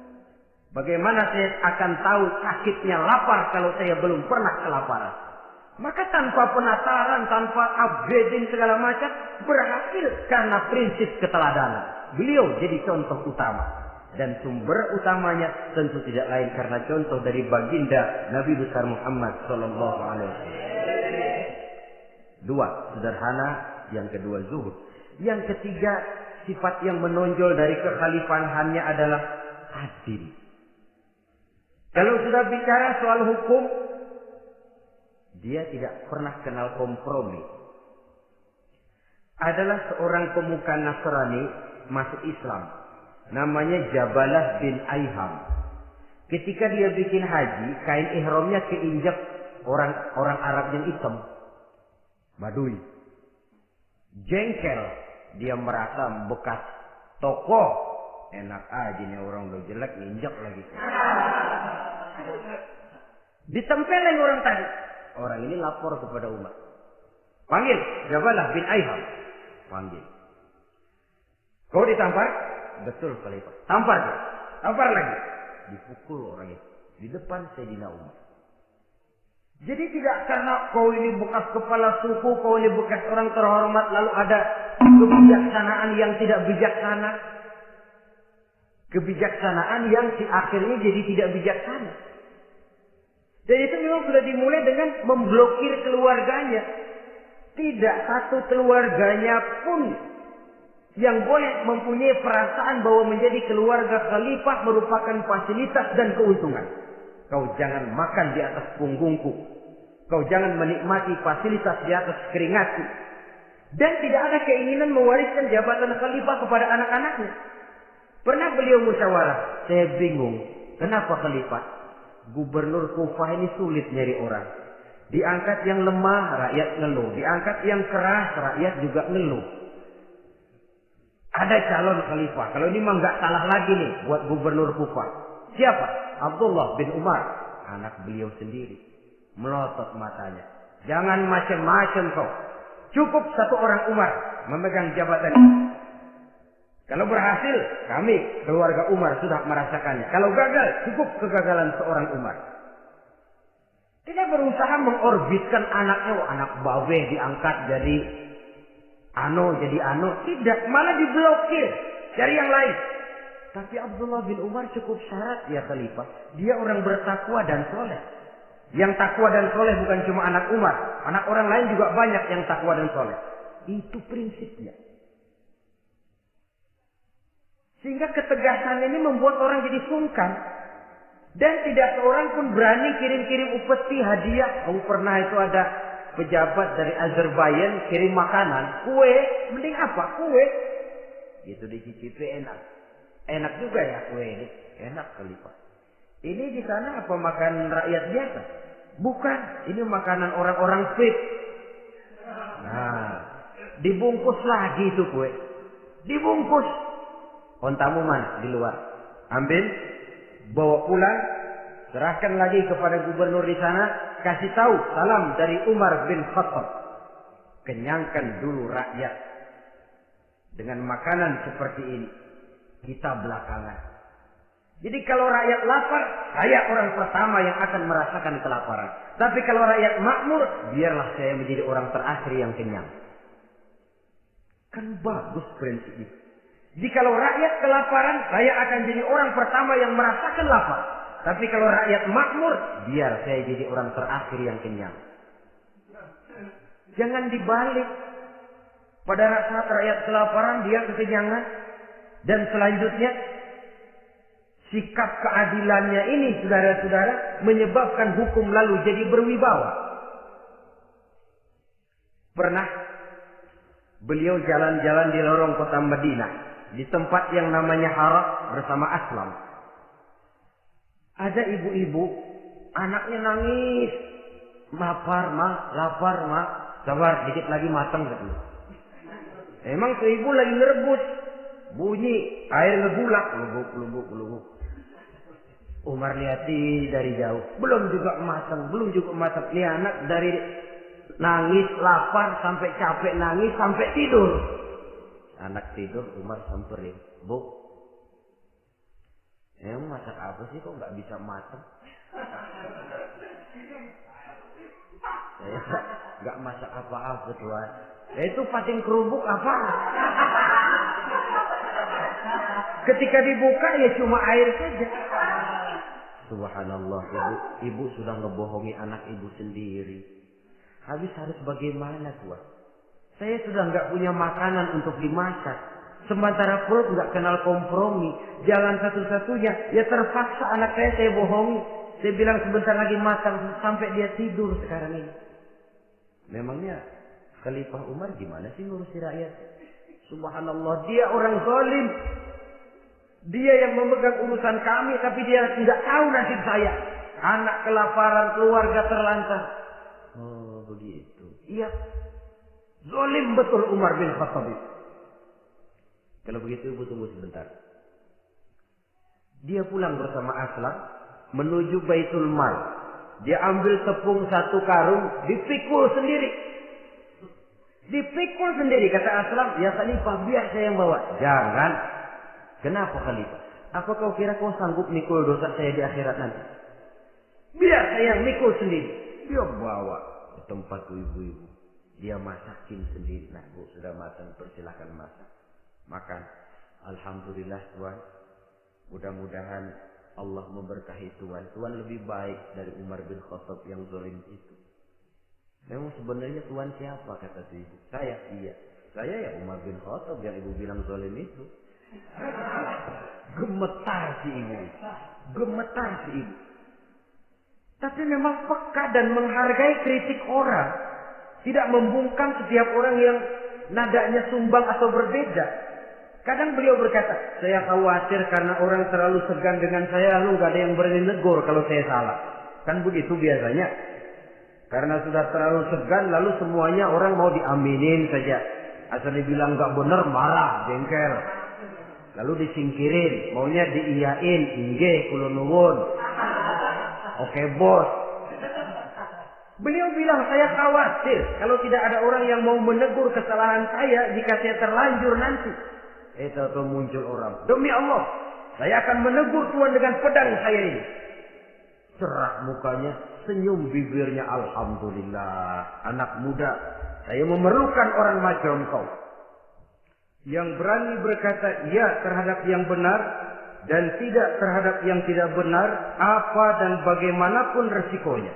Bagaimana saya akan tahu sakitnya lapar kalau saya belum pernah kelaparan? Maka tanpa penataran, tanpa upgrading segala macam, berhasil karena prinsip keteladanan. Beliau jadi contoh utama. Dan sumber utamanya tentu tidak lain karena contoh dari baginda Nabi besar Muhammad sallallahu alaihi wasallam. 2, sederhana, yang kedua zuhud. Yang ketiga, sifat yang menonjol dari kekhalifahannya adalah adil. Kalau sudah bicara soal hukum, dia tidak pernah kenal kompromi. adalah seorang pemuka Nasrani masuk Islam. Namanya Jabalah bin Aiham. Ketika dia bikin haji, kain ihramnya keinjak orang Arab yang hitam. Badui. Jengkel. Dia merasa bekas tokoh. Enak aja nih orang udah jelek, injak lagi. Ditempelin orang tadi. Orang ini lapor kepada Umar. Panggil Jabalah bin Aiham. Panggil. Kau ditampar? Betul Khalifah. Tampar dia. Tampar lagi. Dipukul orang itu. Di depan Sayyidina Umar. Jadi tidak karena kau ini bekas kepala suku, kau ini bekas orang terhormat, lalu ada kebijaksanaan yang tidak bijaksana. Kebijaksanaan yang akhirnya jadi tidak bijaksana. Dan itu memang sudah dimulai dengan memblokir keluarganya. Tidak satu keluarganya pun yang boleh mempunyai perasaan bahwa menjadi keluarga khalifah merupakan fasilitas dan keuntungan. Kau jangan makan di atas punggungku. Kau jangan menikmati fasilitas di atas keringatku. Dan tidak ada keinginan mewariskan jabatan khalifah kepada anak-anaknya. Pernah beliau musyawarah. Saya bingung. Kenapa khalifah? Gubernur Kufah ini sulit nyari orang. Diangkat yang lemah, rakyat ngeluh. Diangkat yang keras, rakyat juga ngeluh. Ada calon khalifah. Kalau ini mah nggak salah lagi nih buat gubernur Kufah. Siapa? Abdullah bin Umar. Anak beliau sendiri. Melotot matanya. Jangan macam-macam kau. Cukup satu orang Umar memegang jabatan ini. Kalau berhasil, kami keluarga Umar sudah merasakannya. Kalau gagal, cukup kegagalan seorang Umar. Tidak berusaha mengorbitkan anaknya. Anak babe diangkat jadi jadi ano. Tidak, malah diblokir. Cari yang lain. Tapi Abdullah bin Umar cukup syarat ya khalifah. Dia orang bertakwa dan soleh. Yang takwa dan soleh bukan cuma anak Umar. Anak orang lain juga banyak yang takwa dan soleh. Itu prinsipnya. Sehingga ketegasan ini membuat orang jadi sungkan. Dan tidak seorang pun berani kirim-kirim upeti hadiah. Kamu pernah itu ada pejabat dari Azerbaijan kirim makanan. Kue. Mending apa? Kue. Itu dicicipi enak. Enak juga ya kue ini. Enak khalifah. Ini di sana apa makan rakyat biasa? Bukan. Ini makanan orang-orang fit. Nah. Dibungkus lagi itu kue. Dibungkus. Ontamu mana? Di luar. Ambil. Bawa pulang. Serahkan lagi kepada gubernur di sana. Kasih tahu salam dari Umar bin Khattab. Kenyangkan dulu rakyat. Dengan makanan seperti ini. Kita belakangan. Jadi kalau rakyat lapar. Saya orang pertama yang akan merasakan kelaparan. Tapi kalau rakyat makmur. Biarlah saya menjadi orang terakhir yang kenyang. Kan bagus prinsip itu. Jikalau rakyat kelaparan, saya akan jadi orang pertama yang merasakan lapar. Tapi kalau rakyat makmur, biar saya jadi orang terakhir yang kenyang. Jangan dibalik. Pada saat rakyat kelaparan, dia kekenyangan. Dan selanjutnya, sikap keadilannya ini, saudara-saudara, menyebabkan hukum lalu jadi berwibawa. Pernah beliau jalan-jalan di lorong kota Madinah. Di tempat yang namanya Harah bersama Aslam. Ada ibu-ibu, anaknya nangis. Lapar mah. Sabar, dikit lagi matang gitu. Emang tuh ibu lagi ngerebus. Bunyi, air ngebulak. Lubuk. Umar lihati dari jauh. Belum juga matang. Nih anak dari nangis, lapar, sampai capek nangis, sampai tidur. Anak tidur, Umar samperin. Bu, emang masak apa sih kok nggak bisa matang? Saya nggak masak apa-apa tuan. Itu pating kerupuk apa? Ketika dibuka ya cuma air saja. Subhanallah, ibu sudah ngebohongi anak ibu sendiri. Habis harus bagaimana tuan? Saya sudah nggak punya makanan untuk dimasak. Sementara perut nggak kenal kompromi. Jalan satu-satunya, ya terpaksa anak saya bohongi. Saya bilang sebentar lagi matang sampai dia tidur sekarang ini. Memangnya Khalifah Umar gimana sih ngurusi rakyat? Subhanallah, dia orang zalim. Dia yang memegang urusan kami, tapi dia tidak tahu nasib saya. Anak kelaparan, keluarga terlantar. Oh, begitu. Iya. Zalim betul Umar bin Khattab. Kalau begitu ibu tunggu sebentar. Dia pulang bersama Aslam menuju Baitul Mal. Dia ambil tepung 1 karung, dipikul sendiri. Dipikul sendiri, kata Aslam, ya Khalifah, biar saya yang bawa. Jangan. Kenapa Khalifah? Apa kau kira kau sanggup mikul dosa saya di akhirat nanti? Biar saya yang mikul sendiri. Dia bawa ke tempat ibu-ibu. Dia masakin sendiri. Nah, bu, sudah matang, persilahkan masak. Makan. Alhamdulillah Tuhan. Mudah-mudahan Allah memberkahi Tuhan. Tuhan lebih baik dari Umar bin Khattab yang zalim itu. Memang sebenarnya Tuhan siapa, kata si ibu? Saya, iya. Saya ya Umar bin Khattab yang ibu bilang zalim itu. Gemetar si ibu. Gemetar si ibu. Tapi memang peka dan menghargai kritik orang. Tidak membungkam setiap orang yang nadanya sumbang atau berbeda. Kadang beliau berkata, saya khawatir karena orang terlalu segan dengan saya, lalu gak ada yang berani negur kalau saya salah. Kan begitu biasanya. Karena sudah terlalu segan, lalu semuanya orang mau diaminin saja. Asal dibilang gak benar, marah, jengkel. Lalu disingkirin, maunya diiyain, inggih, kula nuwun. Oke bos. Beliau bilang, saya khawatir kalau tidak ada orang yang mau menegur kesalahan saya jika saya terlanjur nanti. Itu muncul orang. Demi Allah, saya akan menegur Tuhan dengan pedang saya ini. Cerah mukanya, senyum bibirnya. Alhamdulillah, anak muda, saya memerlukan orang macam kau. Yang berani berkata ya terhadap yang benar dan tidak terhadap yang tidak benar, apa dan bagaimanapun resikonya.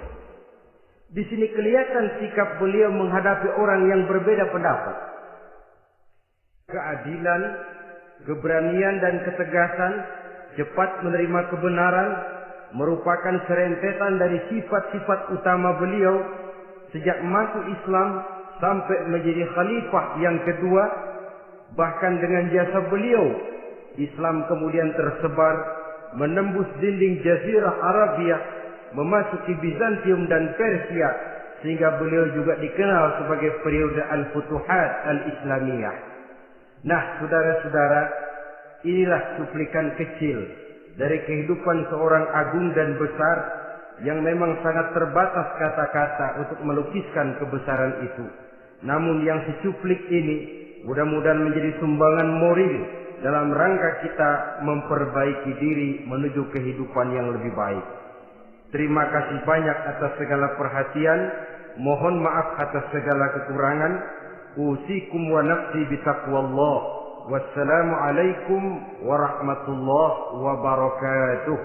Di sini kelihatan sikap beliau menghadapi orang yang berbeda pendapat. Keadilan, keberanian dan ketegasan, cepat menerima kebenaran merupakan serentetan dari sifat-sifat utama beliau sejak masuk Islam sampai menjadi khalifah yang kedua. Bahkan dengan jasa beliau, Islam kemudian tersebar menembus dinding Jazirah Arabia, memasuki Bizantium dan Persia, sehingga beliau juga dikenal sebagai periode Al-Futuhat Al-Islamiyah. Nah, saudara-saudara, inilah cuplikan kecil dari kehidupan seorang agung dan besar yang memang sangat terbatas kata-kata untuk melukiskan kebesaran itu. Namun yang secuplik ini mudah-mudahan menjadi sumbangan moral dalam rangka kita memperbaiki diri menuju kehidupan yang lebih baik. Terima kasih banyak atas segala perhatian. Mohon maaf atas segala kekurangan. Usikum wa nafsi bitaqwallah. Wassalamualaikum warahmatullahi wabarakatuh.